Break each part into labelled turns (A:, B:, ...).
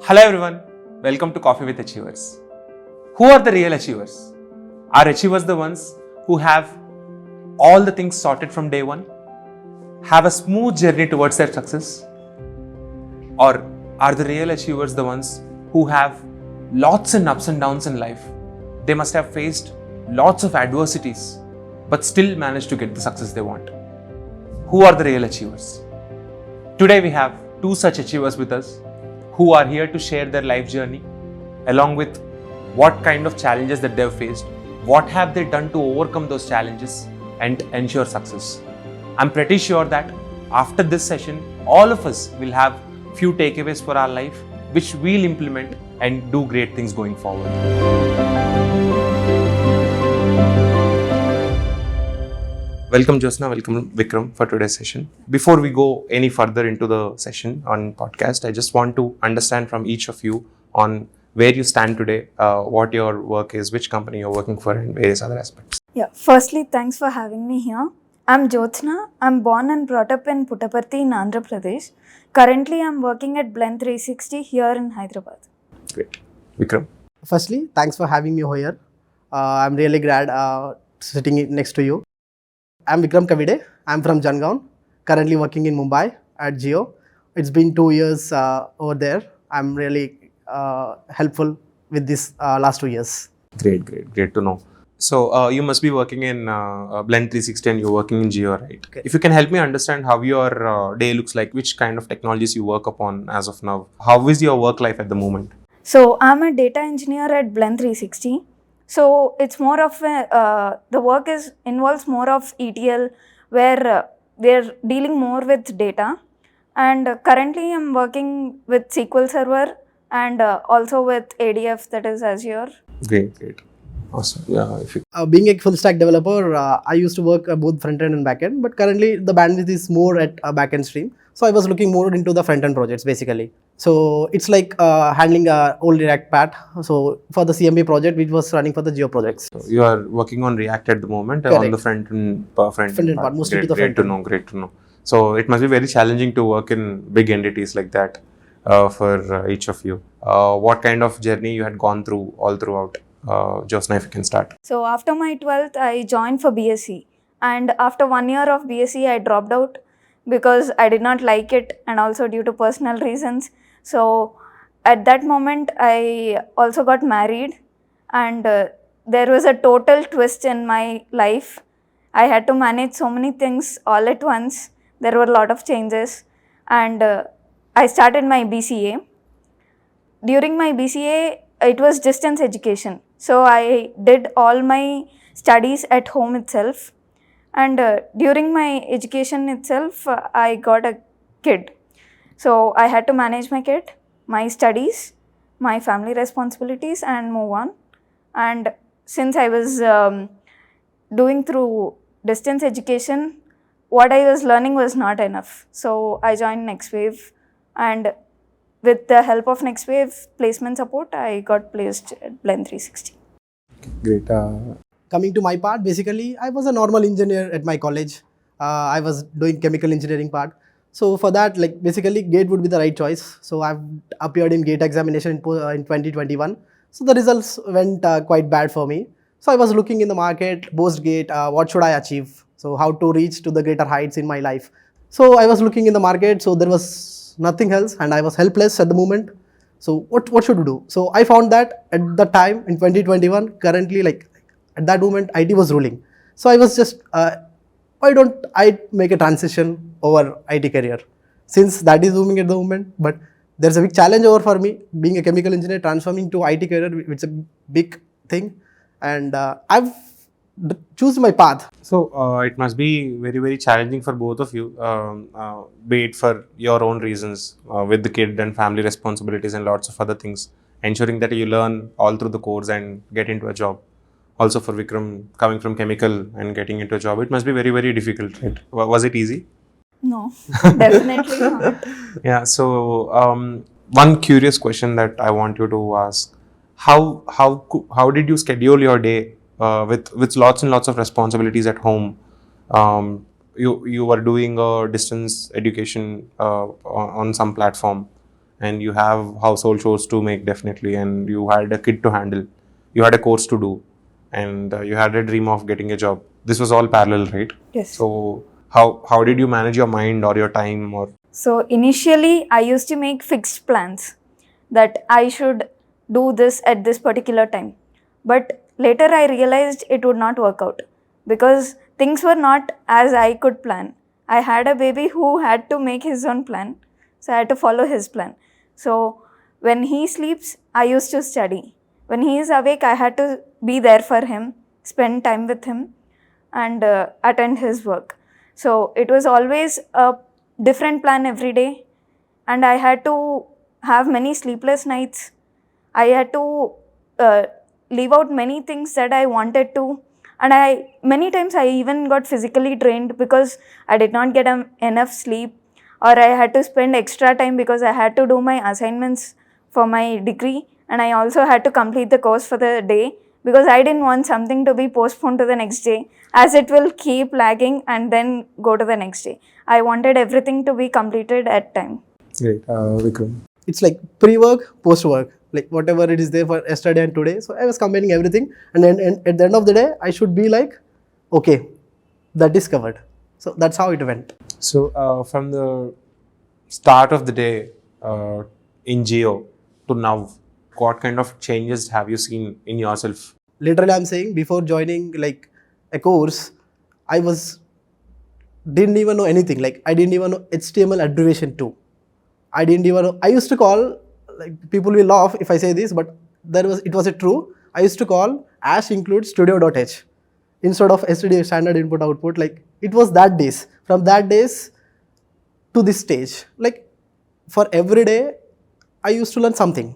A: Hello everyone, welcome to Coffee with Achievers. Who are the real achievers? Are achievers the ones who have all the things sorted from day one? Have a smooth journey towards their success? Or are the real achievers the ones who have lots and ups and downs in life? They must have faced lots of adversities but still managed to get the success they want. Who are the real achievers? Today we have two such achievers with us who are here to share their life journey along with what kind of challenges that they've faced, what have they done to overcome those challenges and ensure success. I'm pretty sure that after this session, all of us will have few takeaways for our life which we'll implement and do great things going forward. Welcome Jyosthna, welcome Vikram for today's session. Before we go any further into the session on podcast, I just want to understand from each of you on where you stand today, what your work is, which company you're working for and various other aspects.
B: Yeah, firstly, thanks for having me here. I'm Jyosthna. I'm born and brought up in Puttaparthi in Andhra Pradesh. Currently, I'm working at Blend 360 here in Hyderabad.
A: Great. Vikram.
C: Firstly, thanks for having me here. I'm really glad sitting next to you. I'm Vikram Kavide. I'm from Jangaon, currently working in Mumbai at Jio. It's been 2 years over there. I'm really helpful with this last 2 years.
A: Great to know. So you must be working in Blend 360 and you're working in Jio, right?
C: Okay.
A: If you can help me understand how your day looks like, which kind of technologies you work upon as of now. How is your work life at the moment?
B: So, I'm a data engineer at Blend 360. So, it's more of the work involves more of ETL where we're dealing more with data. And currently, I'm working with SQL Server and also with ADF, that is Azure.
A: Great. Awesome. Yeah. If you...
C: Being a full stack developer, I used to work both front end and back end, but currently the bandwidth is more at a back end stream. So I was looking more into the front end projects basically. So it's like handling a old React part. So for the CMB project, which was running for the Geo projects.
A: So you are working on React at the moment.
C: Correct.
A: On the front end
C: part, mostly to the front end.
A: Great to know. So it must be very challenging to work in big entities like that for each of you. What kind of journey you had gone through all throughout? Jyosthna, if you can start.
B: So after my 12th, I joined for BSc. And after 1 year of BSc, I dropped out because I did not like it and also due to personal reasons. So at that moment, I also got married and there was a total twist in my life. I had to manage so many things all at once. There were a lot of changes and I started my BCA. During my BCA, it was distance education. So I did all my studies at home itself. And during my education itself, I got a kid. So I had to manage my kid, my studies, my family responsibilities and move on. And since I was doing through distance education, what I was learning was not enough. So I joined NxtWave and with the help of NxtWave placement support, I got placed at Blend 360.
A: Great.
C: Coming to my part, basically, I was a normal engineer at my college. I was doing chemical engineering part. So for that, like basically, GATE would be the right choice. So I've appeared in GATE examination in 2021. So the results went quite bad for me. So I was looking in the market, post-GATE, what should I achieve? So how to reach to the greater heights in my life. So I was looking in the market, so there was nothing else and I was helpless at the moment. So what should we do? So I found that at the time in 2021, currently like at that moment, IT was ruling. So I was just, why don't I make a transition over IT career? Since that is booming at the moment, but there's a big challenge over for me, being a chemical engineer, transforming to IT career, which is a big thing. And I've choose my path.
A: So it must be very challenging for both of you, be it for your own reasons with the kid and family responsibilities and lots of other things, ensuring that you learn all through the course and get into a job. Also for Vikram, coming from chemical and getting into a job, it must be very difficult, right? Was it easy?
B: No, definitely not.
A: Yeah, so one curious question that I want you to ask, how did you schedule your day with lots and lots of responsibilities at home? You were doing a distance education on some platform. and you have household chores to make definitely, and you had a kid to handle, you had a course to do, and you had a dream of getting a job. This was all parallel, right?
B: Yes.
A: So how did you manage your mind or your time? Or
B: So initially, I used to make fixed plans that I should do this at this particular time. But later I realized it would not work out because things were not as I could plan. I had a baby who had to make his own plan, so I had to follow his plan. So when he sleeps, I used to study. When he is awake, I had to be there for him, spend time with him, and attend his work. So it was always a different plan every day, and I had to have many sleepless nights. I had to leave out many things that I wanted to, and many times I even got physically drained because I did not get enough sleep, or I had to spend extra time because I had to do my assignments for my degree, and I also had to complete the course for the day because I didn't want something to be postponed to the next day, as it will keep lagging and then go to the next day. I wanted everything to be completed at time.
A: great, Vikram.
C: It's like pre-work, post-work, like whatever it is there for yesterday and today. So I was combining everything, and then at the end of the day, I should be like, okay, that is covered. So that's how it went.
A: So from the start of the day in Geo to now, what kind of changes have you seen in yourself?
C: Literally, I'm saying before joining like a course, I didn't even know anything. Like I didn't even know HTML abbreviation too. I didn't even know. I used to call, like people will laugh if I say this, but it was a true. I used to call Ash include studio.h instead of STD, standard input output. Like it was that days. From that days to this stage, like for every day, I used to learn something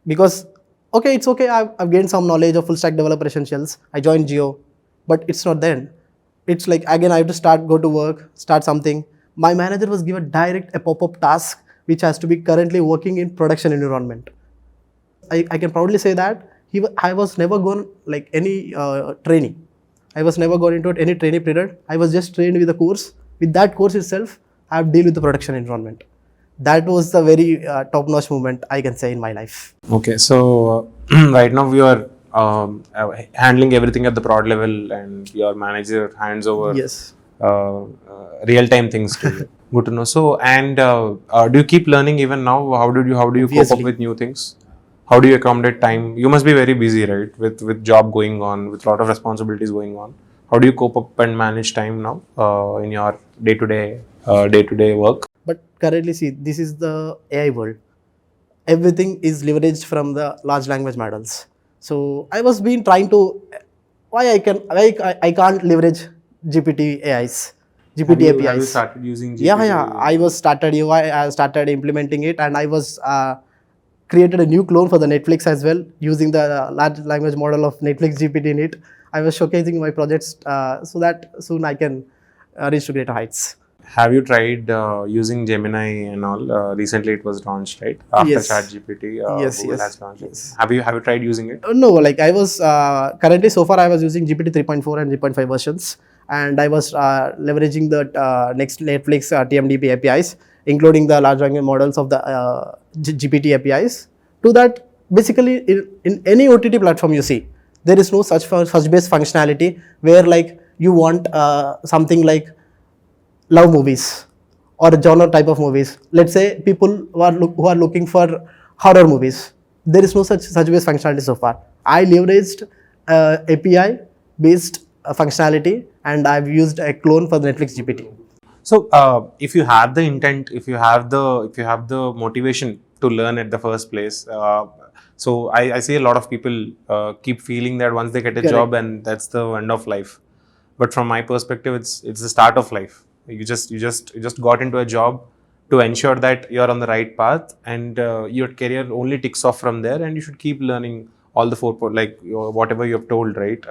C: because okay, it's okay. I've gained some knowledge of full stack developer essentials. I joined Geo, but it's not then. It's like again I have to go to work, start something. My manager was given direct a pop-up task which has to be currently working in production environment. I can proudly say that I was never gone like any training. I was never gone into any training period. I was just trained with the course. With that course itself, I have dealt with the production environment. That was the very top-notch moment I can say in my life.
A: Okay, so right now we are handling everything at the prod level, and your manager hands over
C: Yes.
A: real-time things to you. Good to know. So, and do you keep learning even now? How do you cope up
C: Obviously.
A: with new things? How do you accommodate time? You must be very busy, right? With job going on, with a lot of responsibilities going on. How do you cope up and manage time now in your day-to-day work?
C: But currently, see, this is the AI world. Everything is leveraged from the large language models. So I was been trying to why I can't leverage GPT AIs, GPT APIs.
A: Have you started using GPT?
C: Yeah. I started implementing it, and I was created a new clone for the Netflix as well using the large language model of Netflix GPT in it. I was showcasing my projects so that soon I can reach to greater heights.
A: Have you tried using Gemini and all? Recently it was launched, right? After
C: Yes.
A: ChatGPT,
C: Yes,
A: Google
C: yes,
A: has launched it.
C: yes.
A: Have you tried using it?
C: No, like I was currently so far I was using GPT 3.4 and 3.5 versions, and I was leveraging the next Netflix TMDP APIs, including the large language models of the GPT APIs. To that, basically in any OTT platform you see, there is no such based functionality where like you want something like love movies or a genre type of movies. Let's say people who are looking for horror movies. There is no such based functionality so far. I leveraged API based functionality, and I've used a clone for the Netflix GPT.
A: So, if you have the intent, if you have the motivation to learn at the first place, so I see a lot of people keep feeling that once they get a
C: Correct.
A: job and that's the end of life. But from my perspective, it's the start of life. You just got into a job to ensure that you're on the right path, and your career only ticks off from there, and you should keep learning all the whatever you have told, right?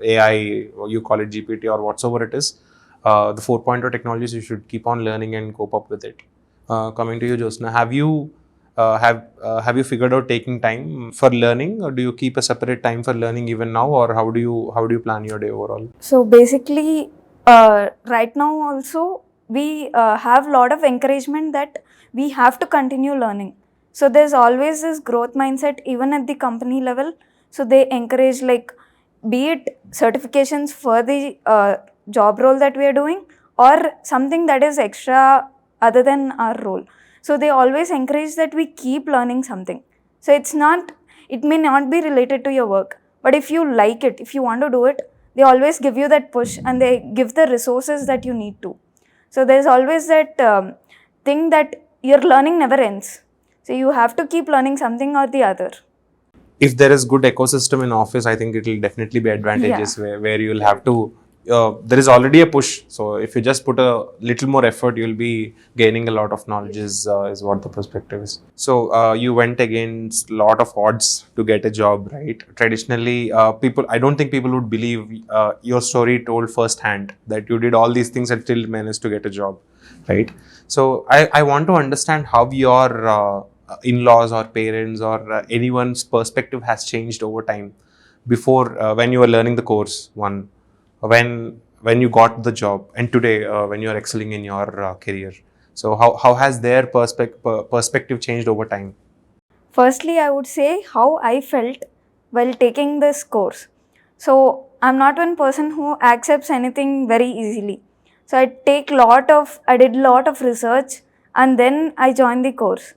A: AI, or you call it GPT or whatsoever it is, the 4.0 technologies, you should keep on learning and cope up with it. Coming to you, Jyosthna, have you figured out taking time for learning, or do you keep a separate time for learning even now, or how do you plan your day overall?
B: So basically, right now also we have a lot of encouragement that we have to continue learning. So there's always this growth mindset even at the company level. So they encourage, like, be it certifications for the job role that we are doing or something that is extra other than our role. So they always encourage that we keep learning something. So it may not be related to your work, but if you like it, if you want to do it, they always give you that push and they give the resources that you need to. So there's always that thing that your learning never ends. So you have to keep learning something or the other.
A: If there is good ecosystem in office, I think it will definitely be advantageous where you'll have to, there is already a push. So if you just put a little more effort, you'll be gaining a lot of knowledge is what the perspective is. So you went against a lot of odds to get a job, right? Traditionally, I don't think people would believe your story told firsthand that you did all these things and still managed to get a job, right? So I want to understand how your in-laws or parents or anyone's perspective has changed over time before when you were learning the course one, when you got the job, and today when you are excelling in your career. So how has their perspective changed over time?
B: Firstly, I would say how I felt while taking this course. So I'm not one person who accepts anything very easily. So I did a lot of research and then I joined the course.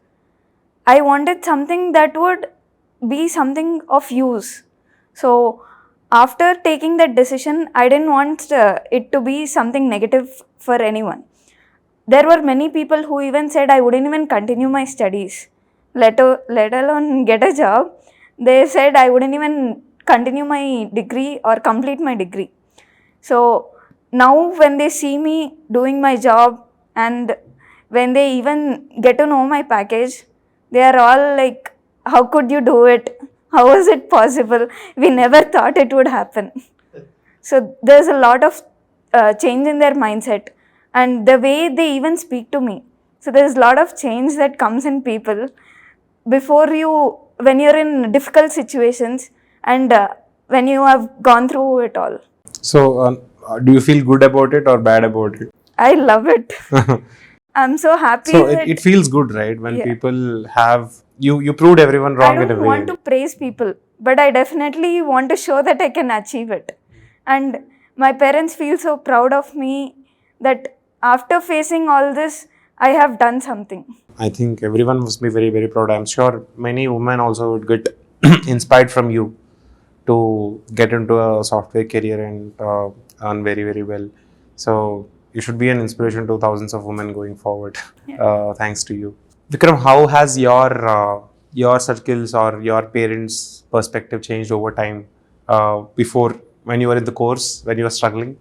B: I wanted something that would be something of use. So after taking that decision, I didn't want it to be something negative for anyone. There were many people who even said I wouldn't even continue my studies, let alone get a job. They said I wouldn't even continue my degree or complete my degree. So now when they see me doing my job and when they even get to know my package, they are all like, how could you do it? How was it possible? We never thought it would happen. So there's a lot of change in their mindset and the way they even speak to me. So there's a lot of change that comes in people when you're in difficult situations and when you have gone through it all.
A: So do you feel good about it or bad about it?
B: I love it. I'm so happy.
A: So it feels good, right? When people have, you proved everyone wrong in a way.
B: I don't want to praise people, but I definitely want to show that I can achieve it. And my parents feel so proud of me that after facing all this, I have done something.
A: I think everyone must be very, very proud. I'm sure many women also would get inspired from you to get into a software career and earn very, very well. So you should be an inspiration to thousands of women going forward. Thanks to you. Vikram, how has your circles or your parents' perspective changed over time? Before, when you were in the course, when you were struggling,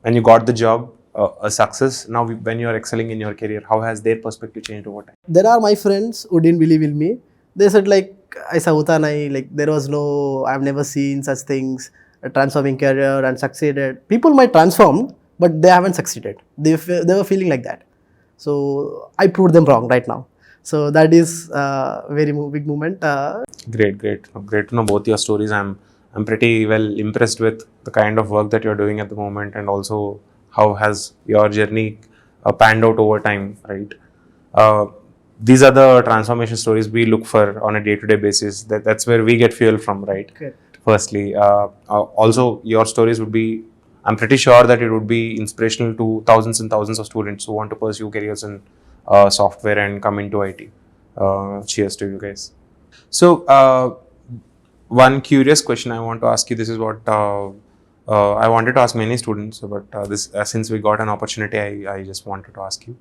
A: when you got the job, a success, now when you are excelling in your career, how has their perspective changed over time?
C: There are my friends who didn't believe in me. They said like, "Aisa hota nahi," like there was no, I've never seen such things, a transforming career and succeeded. People might transform, but they haven't succeeded. They were feeling like that. So I proved them wrong right now. So that is a very big moment.
A: Great to know both your stories. I'm pretty well impressed with the kind of work that you're doing at the moment, and also how has your journey panned out over time, right? These are the transformation stories we look for on a day-to-day basis. That's where we get fuel from, right?
C: Good.
A: Firstly, also your stories would be, I'm pretty sure that it would be inspirational to thousands and thousands of students who want to pursue careers in software and come into IT. Cheers to you guys. So one curious question I want to ask you, this is what I wanted to ask many students, but since we got an opportunity, I just wanted to ask you.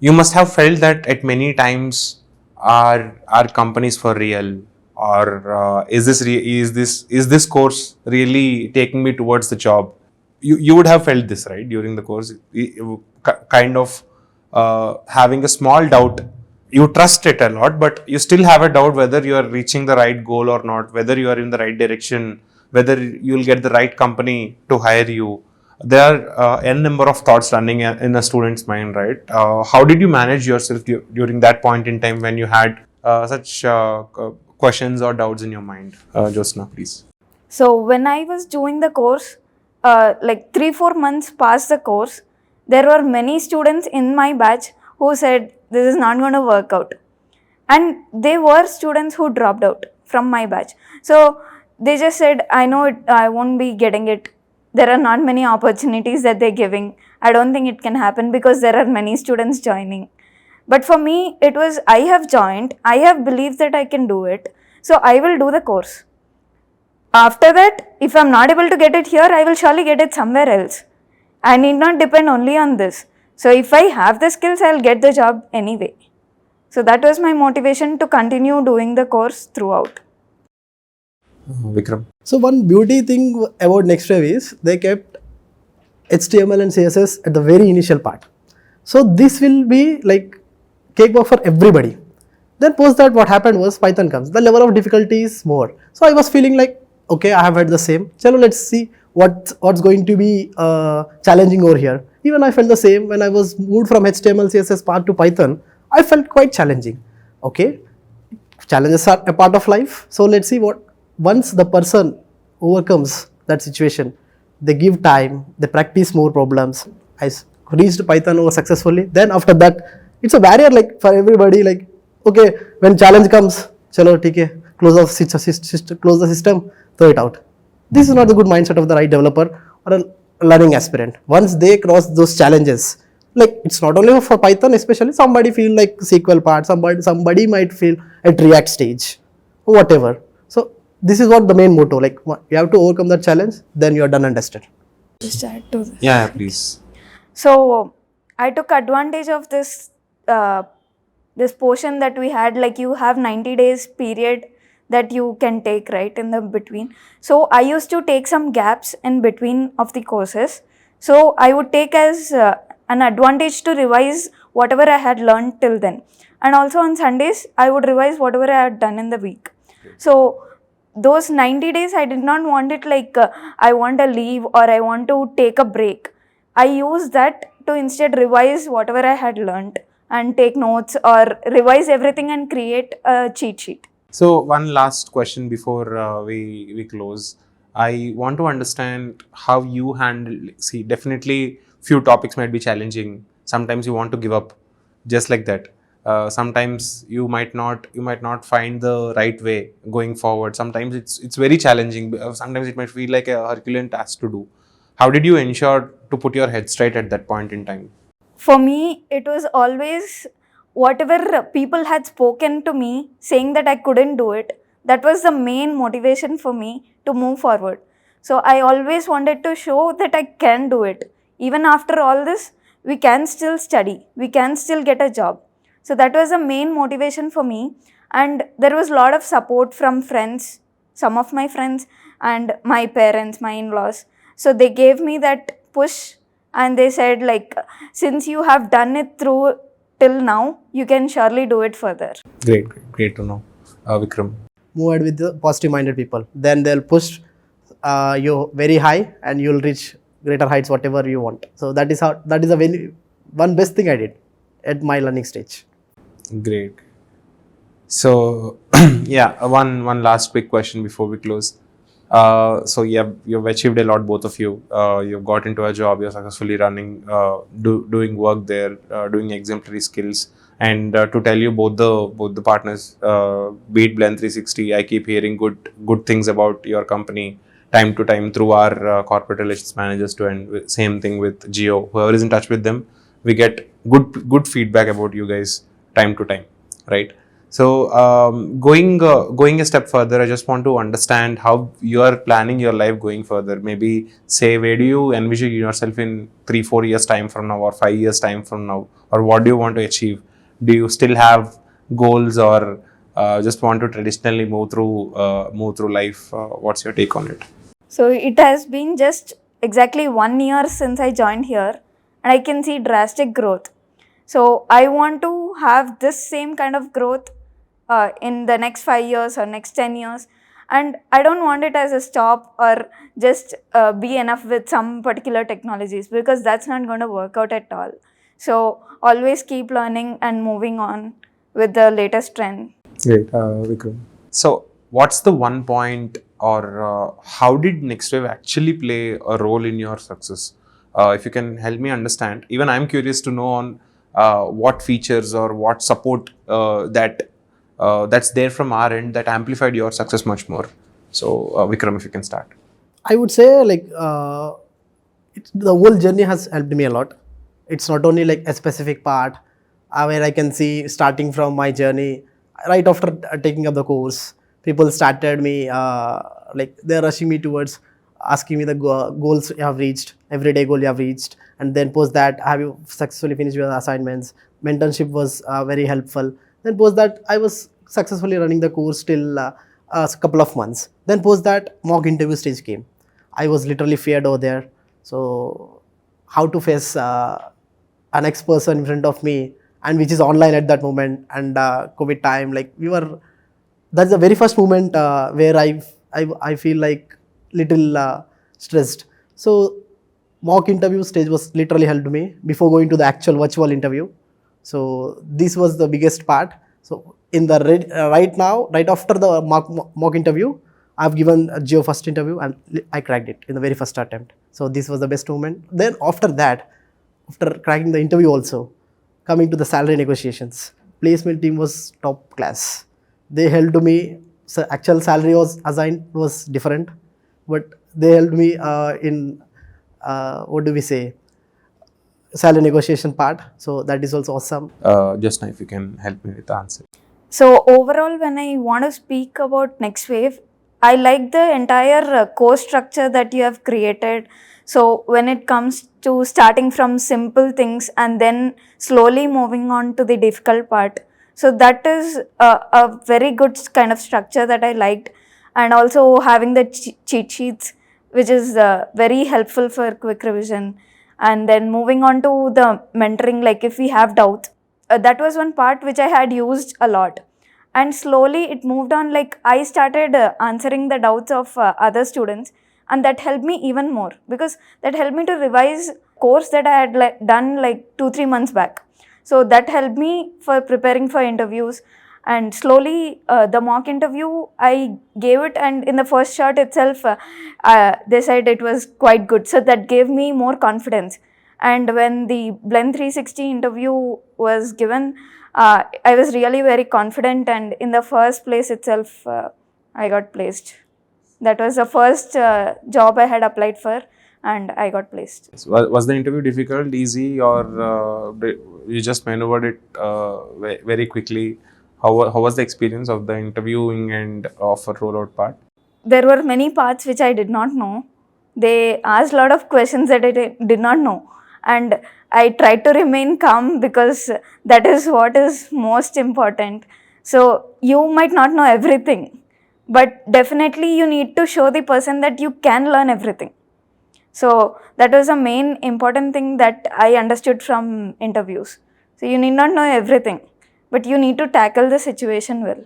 A: You must have felt that at many times are companies for real, or is this course really taking me towards the job? You would have felt this, right, during the course, kind of having a small doubt. You trust it a lot, but you still have a doubt whether you are reaching the right goal or not, whether you are in the right direction, whether you'll get the right company to hire you. There are n number of thoughts running in a student's mind, right? How did you manage yourself during that point in time when you had such questions or doubts in your mind? Jyosthna, please.
B: So when I was doing the course, like 3-4 months past the course, there were many students in my batch who said, this is not going to work out. And they were students who dropped out from my batch. So they just said, I know it, I won't be getting it. There are not many opportunities that they're giving. I don't think it can happen because there are many students joining. But for me, it was, I have joined, I have believed that I can do it. So I will do the course. After that, if I'm not able to get it here, I will surely get it somewhere else. I need not depend only on this. So if I have the skills, I'll get the job anyway. So that was my motivation to continue doing the course throughout.
A: Vikram.
C: So one beauty thing about NxtWave is they kept HTML and CSS at the very initial part. So this will be like cakewalk for everybody. Then post that, what happened was Python comes. The level of difficulty is more. So I was feeling like, okay, I have had the same. Chalo, let's see what's going to be challenging over here. Even I felt the same when I was moved from HTML, CSS part to Python. I felt quite challenging. Okay, challenges are a part of life. So let's see what, once the person overcomes that situation, they give time, they practice more problems. I reached Python over successfully. Then after that, it's a barrier like for everybody. Like, okay, when challenge comes, chalo, okay, close the system, throw it out. This is not the good mindset of the right developer or a learning aspirant. Once they cross those challenges, like it's not only for Python, especially somebody feel like SQL part, somebody might feel at React stage, or whatever. So this is what the main motto, like you have to overcome that challenge, then you are done and dusted.
B: Just add to this.
A: Yeah, please.
B: So I took advantage of this this portion that we had, like you have 90 days period that you can take, right, in the between. So I used to take some gaps in between of the courses. So I would take as an advantage to revise whatever I had learned till then. And also on Sundays, I would revise whatever I had done in the week. So those 90 days, I did not want it like I want a leave or I want to take a break. I used that to instead revise whatever I had learned and take notes or revise everything and create a cheat sheet.
A: So one last question before we close. I want to understand how you handle. See, definitely few topics might be challenging. Sometimes you want to give up, just like that. Sometimes you might not find the right way going forward. Sometimes it's very challenging. Sometimes it might feel like a Herculean task to do. How did you ensure to put your head straight at that point in time?
B: For me, it was always whatever people had spoken to me saying that I couldn't do it. That was the main motivation for me to move forward. So I always wanted to show that I can do it. Even after all this, we can still study. We can still get a job. So that was the main motivation for me. And there was a lot of support from friends, some of my friends and my parents, my in-laws. So they gave me that push and they said like, since you have done it through till now, you can surely do it further.
A: Great to know. Vikram.
C: Move ahead with the positive minded people. Then they'll push you very high and you'll reach greater heights, whatever you want. So that is a very one best thing I did at my learning stage.
A: Great. So yeah, one last quick question before we close. So you've achieved a lot, both of you. You've got into a job. You're successfully running, doing work there, doing exemplary skills. And to tell you, both the partners, be it Blend 360, I keep hearing good things about your company time to time through our corporate relations managers too. And same thing with Geo. Whoever is in touch with them, we get good feedback about you guys time to time, right? So going a step further, I just want to understand how you are planning your life going further. Maybe say, where do you envision yourself in 3-4 years time from now, or 5 years time from now, or what do you want to achieve? Do you still have goals, or just want to traditionally move through life? What's your take on it?
B: So it has been just exactly 1 year since I joined here, and I can see drastic growth. So I want to have this same kind of growth in the next 5 years or next 10 years. And I don't want it as a stop or just be enough with some particular technologies, because that's not going to work out at all. So always keep learning and moving on with the latest trend.
A: Great, Vikram. So what's the one point, or how did NxtWave actually play a role in your success? If you can help me understand. Even I'm curious to know on what features or what support that's there from our end that amplified your success much more. So Vikram, if you can start.
C: I would say like the whole journey has helped me a lot. It's not only like a specific part where I can see starting from my journey right after taking up the course. People started me like they're rushing me towards asking me the goals you have reached, everyday goal you have reached, and then post that have you successfully finished your assignments. Mentorship was very helpful. Then post that I was successfully running the course till a couple of months. Then post that mock interview stage came. I was literally feared over there. So how to face an next person in front of me, and which is online at that moment, and COVID time, like that's the very first moment where I feel like little stressed. So mock interview stage was literally helped me before going to the actual virtual interview. So this was the biggest part. So in the right after the mock interview, I've given a Geo first interview and I cracked it in the very first attempt. So this was the best moment. Then after that, after cracking the interview also, coming to the salary negotiations, placement team was top class. They helped me. So actual salary was assigned was different, but they helped me in what do we say, salary negotiation part. So that is also awesome.
A: Jyosthna, if you can help me with the answer.
B: So overall, when I want to speak about NxtWave, I like the entire course structure that you have created. So when it comes to starting from simple things and then slowly moving on to the difficult part, so that is a very good kind of structure that I liked. And also having the cheat sheets, which is very helpful for quick revision. And then moving on to the mentoring, like if we have doubts, that was one part which I had used a lot. And slowly it moved on, like I started answering the doubts of other students, and that helped me even more because that helped me to revise course that I had done like 2-3 months back. So that helped me for preparing for interviews. And slowly the mock interview I gave it, and in the first shot itself they said it was quite good, so that gave me more confidence. And when the Blend 360 interview was given, I was really very confident, and in the first place itself I got placed. That was the first job I had applied for, and I got placed.
A: Was the interview difficult, easy, or you just maneuvered it very quickly? How was the experience of the interviewing and of a rollout part?
B: There were many parts which I did not know. They asked a lot of questions that I did not know. And I tried to remain calm because that is what is most important. So you might not know everything, but definitely you need to show the person that you can learn everything. So that was a main important thing that I understood from interviews. So you need not know everything, but you need to tackle the situation well.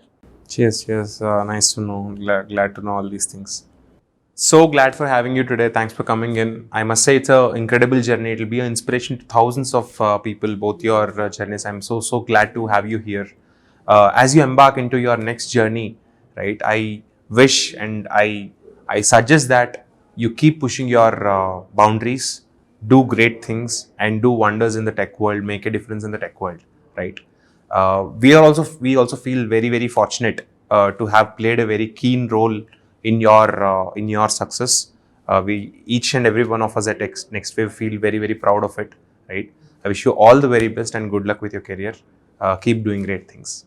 A: Yes, nice to know. Glad to know all these things. So glad for having you today. Thanks for coming in. I must say it's an incredible journey. It will be an inspiration to thousands of people, both your journeys. I'm so glad to have you here. As you embark into your next journey, right, I wish and I suggest that you keep pushing your boundaries, do great things, and do wonders in the tech world, make a difference in the tech world, right? We also feel very fortunate to have played a very keen role in your success. We each and every one of us at NxtWave feel very proud of it, right? I wish you all the very best and good luck with your career. Keep doing great things.